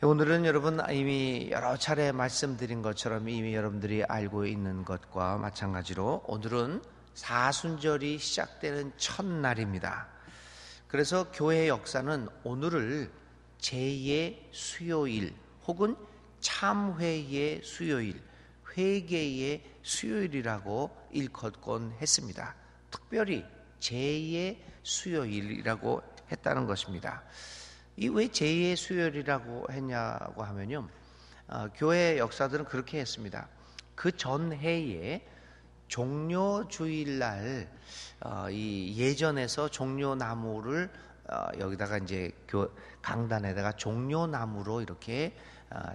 오늘은 여러분 이미 여러 차례 말씀드린 것처럼 이미 여러분들이 알고 있는 것과 마찬가지로 오늘은 사순절이 시작되는 첫날입니다. 그래서 교회 역사는 오늘을 제2의 수요일 혹은 참회의 수요일, 회개의 수요일이라고 일컫곤 했습니다. 특별히 제2의 수요일이라고 했다는 것입니다. 이 왜 제2의 수요일이라고 했냐고 하면요, 교회 역사들은 그렇게 했습니다. 그 전해에 종려주일날 이 예전에서 종려나무를 여기다가 이제 강단에다가 종려나무로 이렇게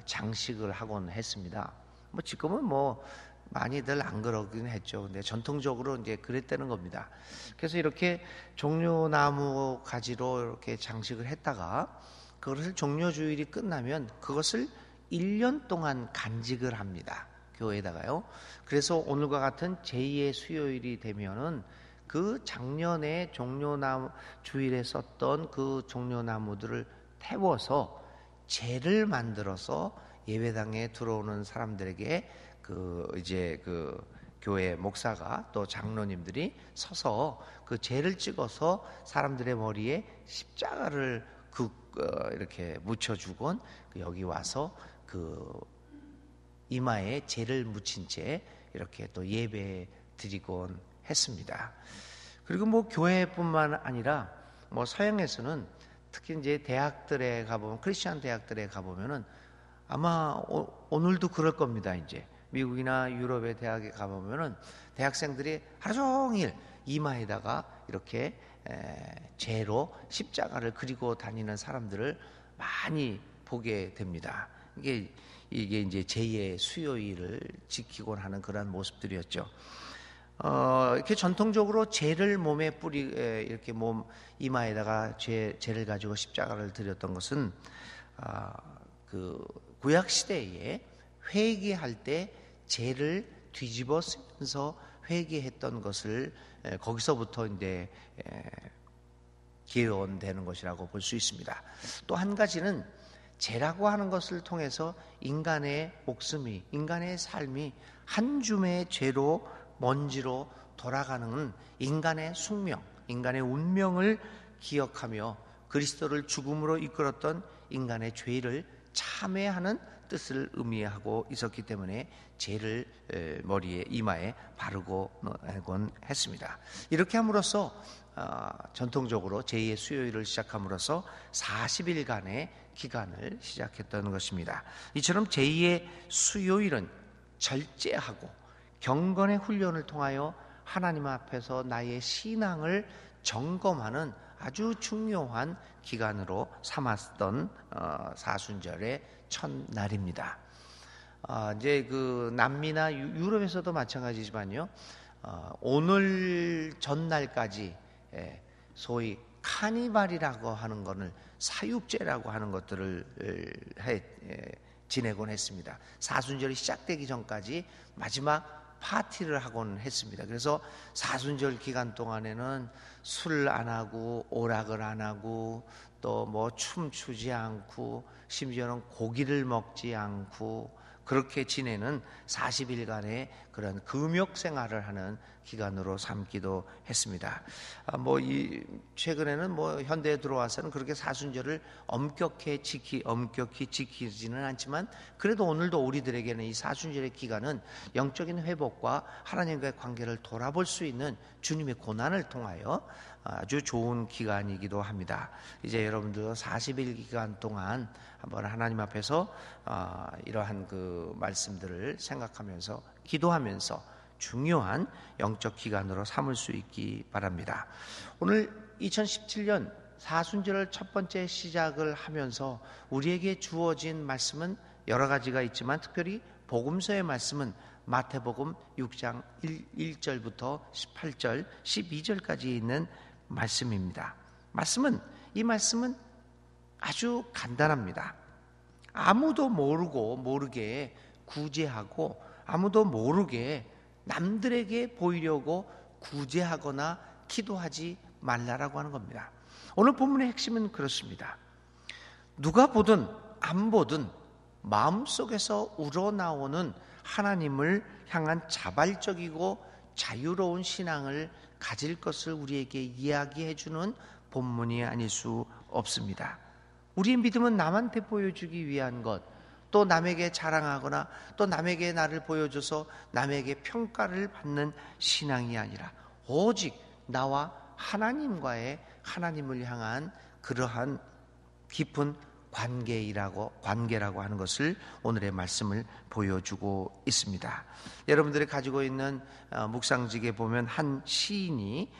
장식을 하곤 했습니다. 뭐 지금은 뭐 많이들 안 그러긴 했죠. 근데 전통적으로 이제 그랬다는 겁니다. 그래서 이렇게 종려나무 가지로 이렇게 장식을 했다가 그것을 종려주일이 끝나면 그것을 1년 동안 간직을 합니다. 교회에다가요. 그래서 오늘과 같은 제2의 수요일이 되면은 그 작년에 종려나무 주일에 썼던 그 종려나무들을 태워서 제를 만들어서 예배당에 들어오는 사람들에게 이제 교회 목사가 또 장로님들이 서서 그 제를 찍어서 사람들의 머리에 십자가를 이렇게 묻혀주곤 여기 와서 이마에 제를 묻힌 채 이렇게 또 예배 드리곤 했습니다. 그리고 뭐 교회뿐만 아니라 뭐 서양에서는 특히 이제 대학들에 가보면 크리스천 대학들에 가보면은 아마 오늘도 그럴 겁니다. 이제 미국이나 유럽의 대학에 가보면은 대학생들이 하루 종일 이마에다가 이렇게 죄로 십자가를 그리고 다니는 사람들을 많이 보게 됩니다. 이게 이제 제2의 수요일을 지키곤 하는 그런 모습들이었죠. 이렇게 전통적으로 죄를 몸에 이렇게 이마에다가 죄를 가지고 십자가를 드렸던 것은 구약 시대에 회개할 때 죄를 뒤집어 쓰면서 회개했던 것을 거기서부터 이제 기원되는 것이라고 볼 수 있습니다. 또 한 가지는 죄라고 하는 것을 통해서 인간의 목숨이, 인간의 삶이 한 줌의 죄로 먼지로 돌아가는 인간의 숙명, 인간의 운명을 기억하며 그리스도를 죽음으로 이끌었던 인간의 죄를 참회하는 뜻을 의미하고 있었기 때문에 죄를 머리에 이마에 바르곤 했습니다. 이렇게 함으로써 전통적으로 제2의 수요일을 시작함으로써 40일간의 기간을 시작했던 것입니다. 이처럼 제2의 수요일은 절제하고 경건의 훈련을 통하여 하나님 앞에서 나의 신앙을 점검하는 아주 중요한 기간으로 삼았던 사순절의 첫날입니다. 이제 남미나 유럽에서도 마찬가지지만요. 오늘 전날까지 소위 카니발이라고 하는 것을 사육제라고 하는 것들을 지내곤 했습니다. 사순절이 시작되기 전까지 마지막 파티를 하곤 했습니다. 그래서 사순절 기간 동안에는 술 안 하고 오락을 안 하고 또 뭐 춤추지 않고 심지어는 고기를 먹지 않고 그렇게 지내는 40일간의 그런 금욕 생활을 하는 기간으로 삼기도 했습니다. 최근에는 현대에 들어와서는 그렇게 사순절을 엄격히 지키지는 않지만 그래도 오늘도 우리들에게는 이 사순절의 기간은 영적인 회복과 하나님과의 관계를 돌아볼 수 있는 주님의 고난을 통하여 아주 좋은 기간이기도 합니다. 이제 여러분들 40일 기간 동안 한번 하나님 앞에서 이러한 말씀들을 생각하면서 기도하면서 중요한 영적 기간으로 삼을 수 있기 바랍니다. 오늘 2017년 사순절을 첫 번째 시작을 하면서 우리에게 주어진 말씀은 여러 가지가 있지만 특별히 복음서의 말씀은 마태복음 6장 1절부터 18절, 12절까지 있는 말씀입니다. 이 말씀은 아주 간단합니다. 아무도 모르게 구제하고 아무도 모르게 남들에게 보이려고 구제하거나 기도하지 말라라고 하는 겁니다. 오늘 본문의 핵심은 그렇습니다. 누가 보든 안 보든 마음속에서 우러나오는 하나님을 향한 자발적이고 자유로운 신앙을 가질 것을 우리에게 이야기해 주는 본문이 아닐 수 없습니다. 우리의 믿음은 남한테 보여주기 위한 것, 또 남에게 자랑하거나 또 남에게 나를 보여줘서 남에게 평가를 받는 신앙이 아니라 오직 나와 하나님을 향한 그러한 깊은 관계라고 하는 것을 오늘의 말씀을 보여주고 있습니다. 여러분들이 가지고 있는 묵상집에 보면 한 시인이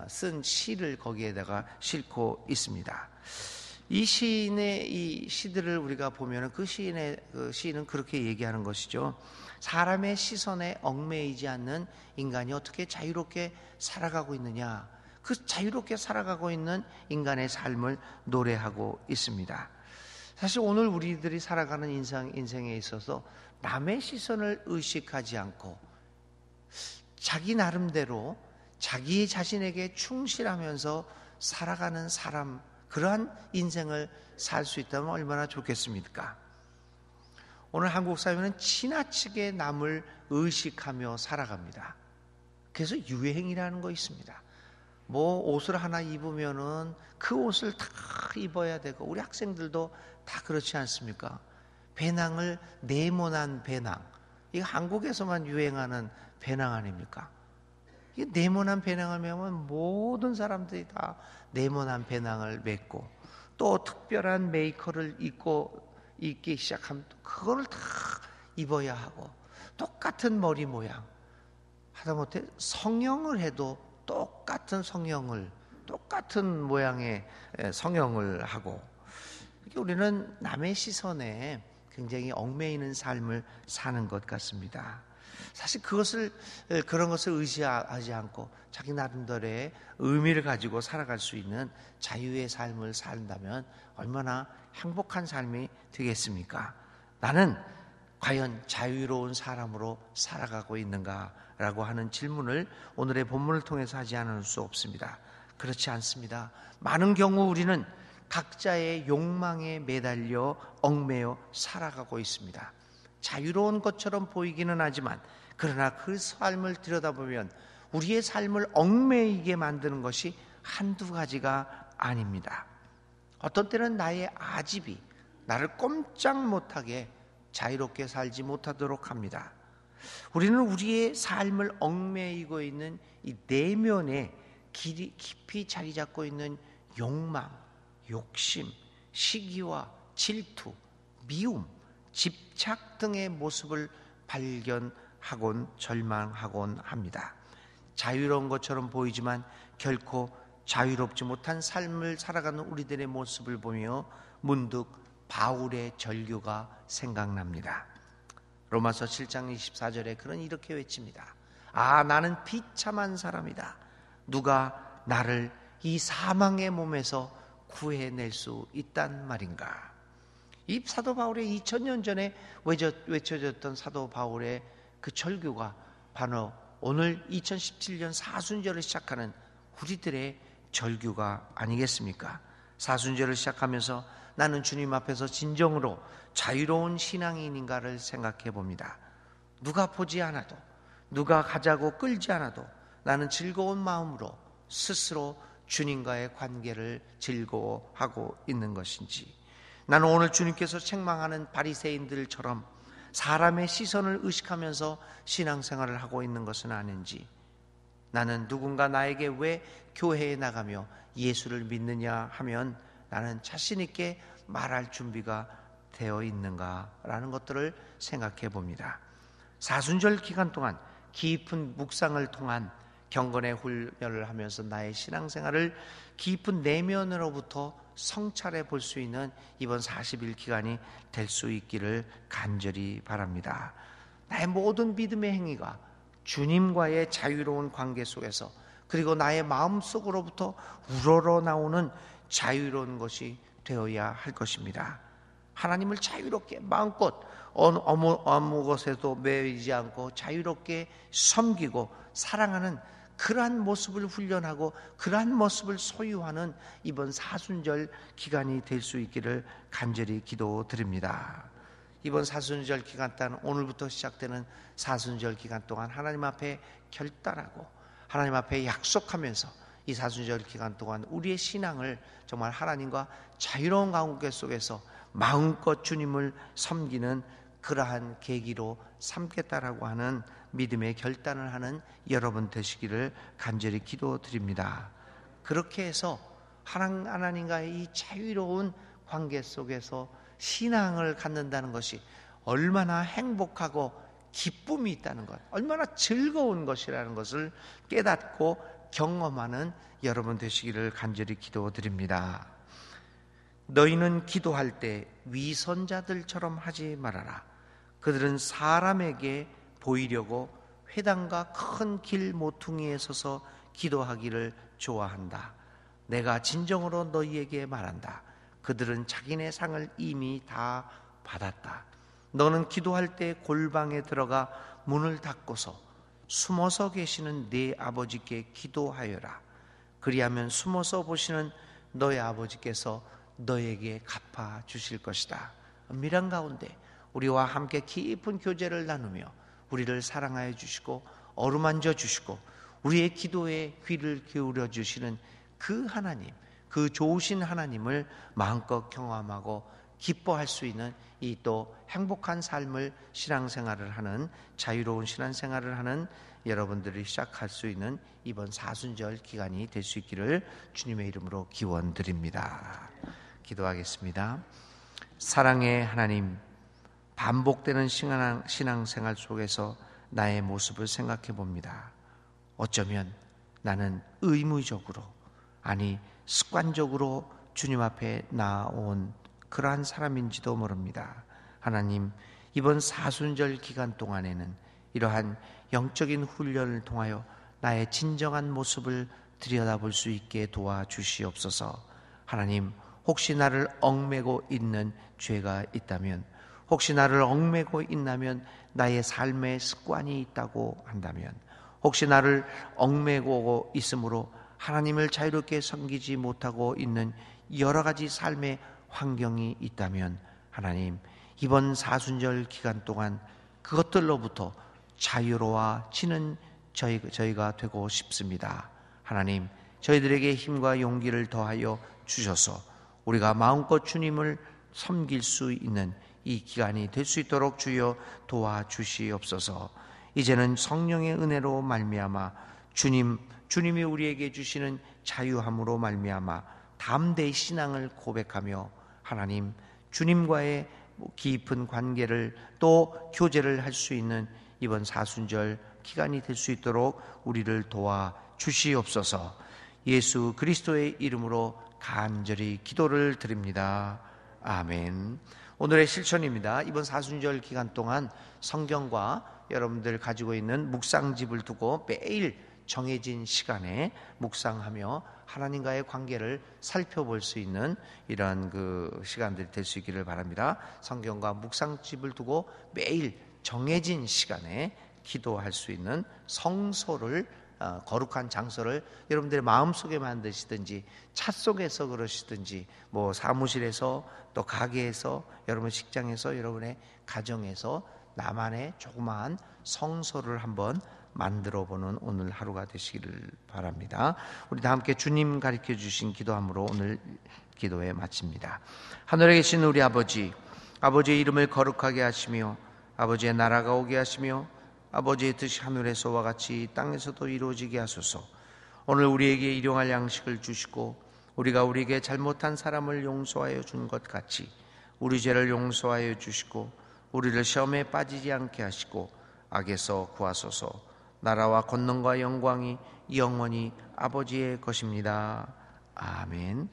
쓴 시를 거기에다가 싣고 있습니다. 이 시인의 이 시들을 우리가 보면 그 시인은 그렇게 얘기하는 것이죠. 사람의 시선에 얽매이지 않는 인간이 어떻게 자유롭게 살아가고 있느냐, 그 자유롭게 살아가고 있는 인간의 삶을 노래하고 있습니다. 사실 오늘 우리들이 살아가는 인생에 있어서 남의 시선을 의식하지 않고 자기 나름대로 자기 자신에게 충실하면서 살아가는 사람, 그러한 인생을 살 수 있다면 얼마나 좋겠습니까? 오늘 한국 사회는 지나치게 남을 의식하며 살아갑니다. 그래서 유행이라는 거 있습니다. 뭐 옷을 하나 입으면은 그 옷을 다 입어야 되고, 우리 학생들도 다 그렇지 않습니까? 배낭을 네모난 배낭, 이거 한국에서만 유행하는 배낭 아닙니까? 이 네모난 배낭을 메면 모든 사람들이 다 네모난 배낭을 메고, 또 특별한 메이커를 입기 시작하면 그거를 다 입어야 하고, 똑같은 머리 모양, 하다못해 성형을 해도 똑같은 모양의 성형을 하고, 우리는 남의 시선에 굉장히 얽매이는 삶을 사는 것 같습니다. 사실 그런 것을 의지하지 않고 자기 나름대로의 의미를 가지고 살아갈 수 있는 자유의 삶을 산다면 얼마나 행복한 삶이 되겠습니까? 나는 과연 자유로운 사람으로 살아가고 있는가라고 하는 질문을 오늘의 본문을 통해서 하지 않을 수 없습니다. 그렇지 않습니다. 많은 경우 우리는 각자의 욕망에 매달려 얽매여 살아가고 있습니다. 자유로운 것처럼 보이기는 하지만, 그러나 그 삶을 들여다보면 우리의 삶을 얽매이게 만드는 것이 한두 가지가 아닙니다. 어떤 때는 나의 아집이 나를 꼼짝 못하게 자유롭게 살지 못하도록 합니다. 우리는 우리의 삶을 얽매이고 있는 이 내면에 깊이 자리 잡고 있는 욕망, 욕심, 시기와 질투, 미움, 집착 등의 모습을 발견하곤 절망하곤 합니다. 자유로운 것처럼 보이지만 결코 자유롭지 못한 삶을 살아가는 우리들의 모습을 보며 문득 바울의 절규가 생각납니다. 로마서 7장 24절에 그는 이렇게 외칩니다. 아, 나는 비참한 사람이다. 누가 나를 이 사망의 몸에서 구해낼 수 있단 말인가? 이 사도 바울의 2000년 전에 외쳐졌던 사도 바울의 그 절규가 바로 오늘 2017년 사순절을 시작하는 우리들의 절규가 아니겠습니까? 사순절을 시작하면서 나는 주님 앞에서 진정으로 자유로운 신앙인인가를 생각해 봅니다. 누가 보지 않아도, 누가 가자고 끌지 않아도 나는 즐거운 마음으로 스스로 주님과의 관계를 즐거워하고 있는 것인지, 나는 오늘 주님께서 책망하는 바리새인들처럼 사람의 시선을 의식하면서 신앙생활을 하고 있는 것은 아닌지, 나는 누군가 나에게 왜 교회에 나가며 예수를 믿느냐 하면 나는 자신 있게 말할 준비가 되어 있는가라는 것들을 생각해 봅니다. 사순절 기간 동안 깊은 묵상을 통한 경건의 훈련을 하면서 나의 신앙생활을 깊은 내면으로부터 성찰해 볼 수 있는 이번 40일 기간이 될 수 있기를 간절히 바랍니다. 나의 모든 믿음의 행위가 주님과의 자유로운 관계 속에서, 그리고 나의 마음속으로부터 우러러 나오는 자유로운 것이 되어야 할 것입니다. 하나님을 자유롭게 마음껏 어느 것에도 매이지 않고 자유롭게 섬기고 사랑하는 그러한 모습을 훈련하고 그러한 모습을 소유하는 이번 사순절 기간이 될 수 있기를 간절히 기도드립니다. 이번 사순절 기간 동안, 오늘부터 시작되는 사순절 기간 동안 하나님 앞에 결단하고 하나님 앞에 약속하면서 이 사순절 기간 동안 우리의 신앙을 정말 하나님과 자유로운 관계 속에서 마음껏 주님을 섬기는 그러한 계기로 삼겠다라고 하는 믿음의 결단을 하는 여러분 되시기를 간절히 기도드립니다. 그렇게 해서 하나님과의 이 자유로운 관계 속에서 신앙을 갖는다는 것이 얼마나 행복하고 기쁨이 있다는 것, 얼마나 즐거운 것이라는 것을 깨닫고 경험하는 여러분 되시기를 간절히 기도드립니다. 너희는 기도할 때 위선자들처럼 하지 말아라. 그들은 사람에게 보이려고 회당과 큰 길 모퉁이에 서서 기도하기를 좋아한다. 내가 진정으로 너희에게 말한다. 그들은 자기네 상을 이미 다 받았다. 너는 기도할 때 골방에 들어가 문을 닫고서 숨어서 계시는 네 아버지께 기도하여라. 그리하면 숨어서 보시는 너의 아버지께서 너에게 갚아 주실 것이다. 은밀한 가운데 우리와 함께 깊은 교제를 나누며 우리를 사랑하여 주시고 어루만져 주시고 우리의 기도에 귀를 기울여 주시는 그 하나님, 그 좋으신 하나님을 마음껏 경험하고 기뻐할 수 있는 이 또 행복한 삶을 신앙생활을 하는, 자유로운 신앙생활을 하는 여러분들이 시작할 수 있는 이번 사순절 기간이 될 수 있기를 주님의 이름으로 기원드립니다. 기도하겠습니다. 사랑의 하나님, 반복되는 신앙생활 속에서 나의 모습을 생각해 봅니다. 어쩌면 나는 의무적으로, 아니 습관적으로 주님 앞에 나온 그러한 사람인지도 모릅니다. 하나님, 이번 사순절 기간 동안에는 이러한 영적인 훈련을 통하여 나의 진정한 모습을 들여다볼 수 있게 도와주시옵소서. 하나님, 혹시 나를 얽매고 있는 죄가 있다면, 혹시 나를 얽매고 있다면, 나의 삶의 습관이 있다고 한다면, 혹시 나를 얽매고 있으므로 하나님을 자유롭게 섬기지 못하고 있는 여러 가지 삶의 환경이 있다면, 하나님, 이번 사순절 기간 동안 그것들로부터 자유로워지는 저희가 되고 싶습니다. 하나님, 저희들에게 힘과 용기를 더하여 주셔서 우리가 마음껏 주님을 섬길 수 있는 이 기간이 될 수 있도록 주여 도와주시옵소서. 이제는 성령의 은혜로 말미암아 주님이 우리에게 주시는 자유함으로 말미암아 담대히 신앙을 고백하며 하나님, 주님과의 깊은 관계를 또 교제를 할 수 있는 이번 사순절 기간이 될 수 있도록 우리를 도와주시옵소서. 예수 그리스도의 이름으로 간절히 기도를 드립니다. 아멘. 오늘의 실천입니다. 이번 사순절 기간 동안 성경과 여러분들 가지고 있는 묵상집을 두고 매일 정해진 시간에 묵상하며 하나님과의 관계를 살펴볼 수 있는 이러한 그 시간들이 될 수 있기를 바랍니다. 성경과 묵상집을 두고 매일 정해진 시간에 기도할 수 있는 성소를, 거룩한 장소를 여러분들의 마음속에 만드시든지 차 속에서 그러시든지 뭐 사무실에서 또 가게에서 여러분 직장에서 여러분의 가정에서 나만의 조그마한 성소를 한번 만들어보는 오늘 하루가 되시기를 바랍니다. 우리 다 함께 주님 가르쳐 주신 기도함으로 오늘 기도에 마칩니다. 하늘에 계신 우리 아버지, 아버지의 이름을 거룩하게 하시며 아버지의 나라가 오게 하시며 아버지의 뜻이 하늘에서와 같이 땅에서도 이루어지게 하소서. 오늘 우리에게 일용할 양식을 주시고 우리가 우리에게 잘못한 사람을 용서하여 준 것 같이 우리 죄를 용서하여 주시고 우리를 시험에 빠지지 않게 하시고 악에서 구하소서. 나라와 권능과 영광이 영원히 아버지의 것입니다. 아멘.